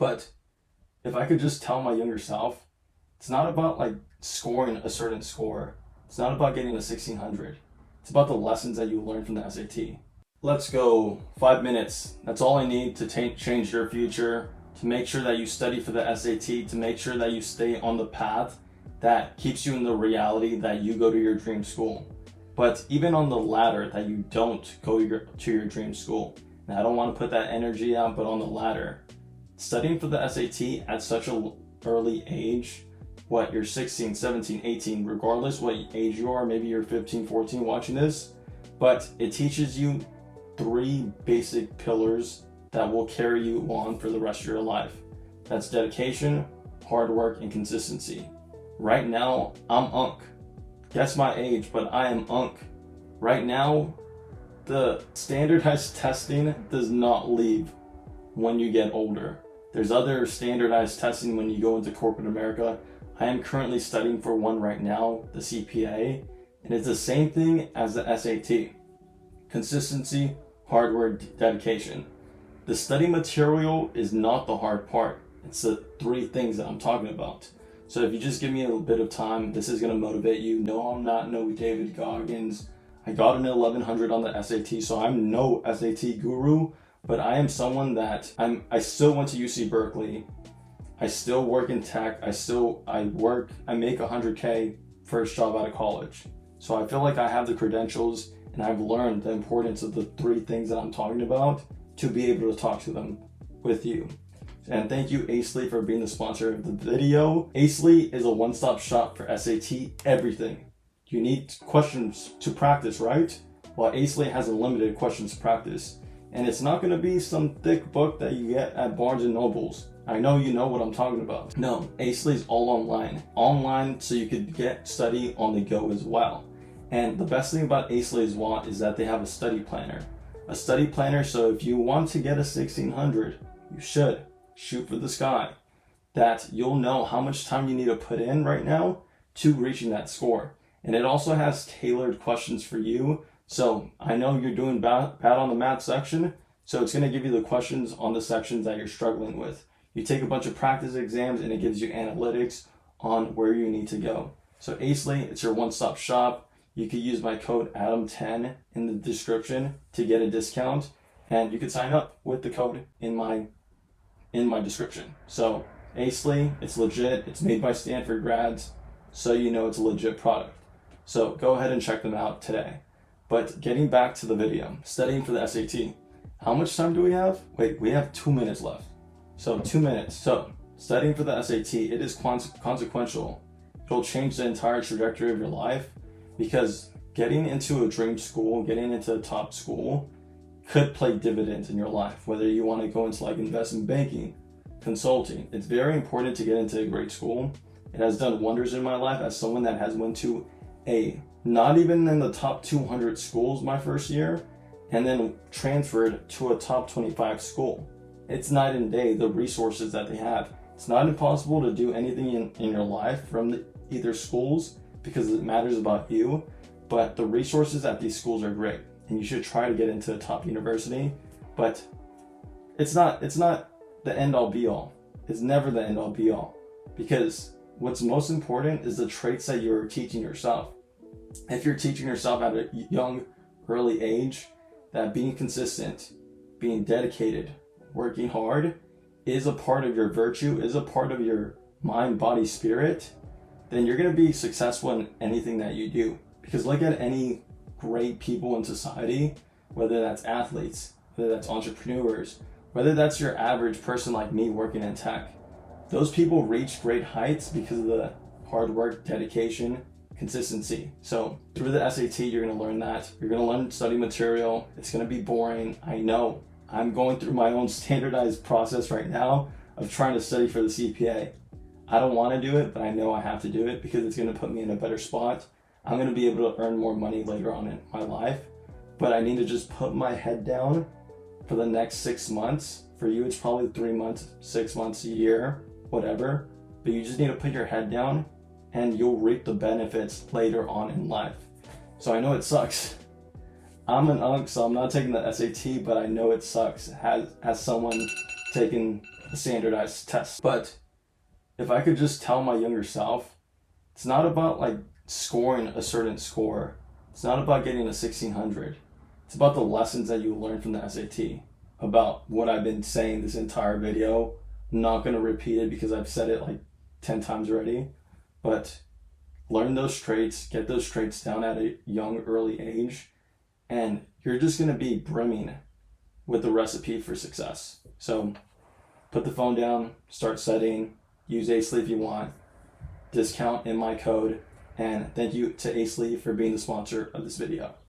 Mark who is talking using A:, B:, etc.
A: But if I could just tell my younger self, it's not about like scoring a certain score. It's not about getting a 1600. It's about the lessons that you learn from the SAT. Let's go 5 minutes. That's all I need to change your future, to make sure that you study for the SAT, to make sure that you stay on the path that keeps you in the reality that you go to your dream school. But even on the ladder that you don't go to your dream school, and I don't want to put that energy out, but on the ladder, studying for the SAT at such an early age, you're 16, 17, 18, regardless what age you are, maybe you're 15, 14 watching this, but it teaches you 3 basic pillars that will carry you on for the rest of your life. That's dedication, hard work, and consistency. Right now, I'm Unk. Guess my age, but I am Unk. Right now, the standardized testing does not leave when you get older. There's other standardized testing when you go into corporate America. I am currently studying for one right now, the CPA, and it's the same thing as the SAT. Consistency, hard work, dedication. The study material is not the hard part. It's the 3 things that I'm talking about. So if you just give me a little bit of time, this is going to motivate you. No, I'm not no David Goggins. I got an 1100 on the SAT, so I'm no SAT guru, but I am someone that I still went to UC Berkeley. I still work in tech. I make 100K first job out of college. So I feel like I have the credentials and I've learned the importance of the 3 things that I'm talking about to be able to talk to them with you. And thank you, Acely, for being the sponsor of the video. Acely is a one-stop shop for SAT everything. You need questions to practice, right? Well, Acely has unlimited questions to practice. And it's not going to be some thick book that you get at Barnes & Nobles. I know you know what I'm talking about. No, Acely is all online. Online so you could study on the go as well. And the best thing about Acely as well is that they have a study planner. A study planner, so if you want to get a 1600, you should shoot for the sky. That you'll know how much time you need to put in right now to reaching that score. And it also has tailored questions for you. So I know you're doing bad on the math section, so it's going to give you the questions on the sections that you're struggling with. You take a bunch of practice exams and it gives you analytics on where you need to go. So Acely, it's your one-stop shop. You could use my code ADAM10 in the description to get a discount, and you can sign up with the code in my description. So Acely, it's legit. It's made by Stanford grads, so you know it's a legit product. So go ahead and check them out today. But getting back to the video, studying for the SAT. How much time do we have? Wait, we have 2 minutes left. So 2 minutes. So studying for the SAT, it is consequential. It'll change the entire trajectory of your life, because getting into a dream school, getting into a top school could play dividends in your life, whether you want to go into like investment banking, consulting. It's very important to get into a great school. It has done wonders in my life as someone that has went to not even in the top 200 schools my first year, and then transferred to a top 25 school. It's night and day, the resources that they have. It's not impossible to do anything in your life from either schools, because it matters about you, but the resources at these schools are great, and you should try to get into a top university. But it's not the end all be all. It's never the end all be all, because what's most important is the traits that you're teaching yourself. If you're teaching yourself at a young, early age that being consistent, being dedicated, working hard is a part of your virtue, is a part of your mind, body, spirit, then you're going to be successful in anything that you do. Because look at any great people in society, whether that's athletes, whether that's entrepreneurs, whether that's your average person like me working in tech. Those people reach great heights because of the hard work, dedication, consistency. So through the SAT, you're going to learn that. You're going to learn study material. It's going to be boring. I know. I'm going through my own standardized process right now of trying to study for the CPA. I don't want to do it, but I know I have to do it because it's going to put me in a better spot. I'm going to be able to earn more money later on in my life, but I need to just put my head down for the next 6 months. For you, it's probably 3 months, 6 months, a year, whatever, but you just need to put your head down and you'll reap the benefits later on in life. So I know it sucks. I'm an UNC, so I'm not taking the SAT, but I know it sucks. Has someone taken a standardized test. But if I could just tell my younger self, it's not about like scoring a certain score. It's not about getting a 1600. It's about the lessons that you learn from the SAT, about what I've been saying this entire video. I'm not going to repeat it because I've said it like 10 times already, but learn those traits, get those traits down at a young, early age, and you're just going to be brimming with the recipe for success. So put the phone down, start studying, use Acely if you want, discount in my code, and thank you to Acely for being the sponsor of this video.